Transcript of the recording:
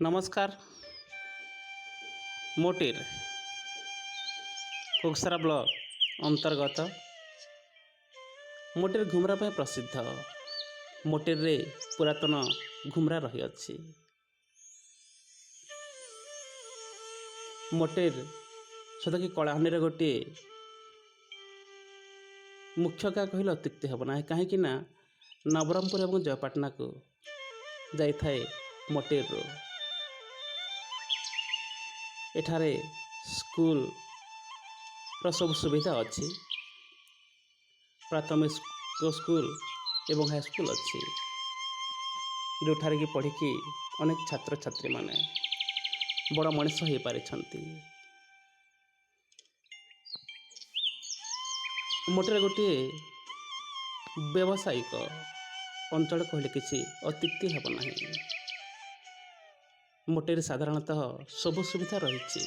नमस्कार। Motor कोकसरा block अंतर्गत motor घुमरा पर प्रसिद्ध। मोटेर रे पुरातन घुमरा रही अछि। मोटेर सदकी कलाहांडी गोटे मुख्य गाँ कहले अत्युक्ति हेब ना, कहीं नवरंगपुर और जयपाटना को जाए मोटेर एठारे स्कूल सब सुविधा अच्छी। प्राथमिक स्कूल एवं हाई स्कूल अच्छी, जो ठारे की पढ़ी की अनेक छात्र छात्री माने बड़ मनीष हो पारिछंती। मोटेर गोटे व्यावसायिक अंचल कहले किसी अत्युक्ति हेब नहीं। मोटेर साधारणतः सब सुविधा रही।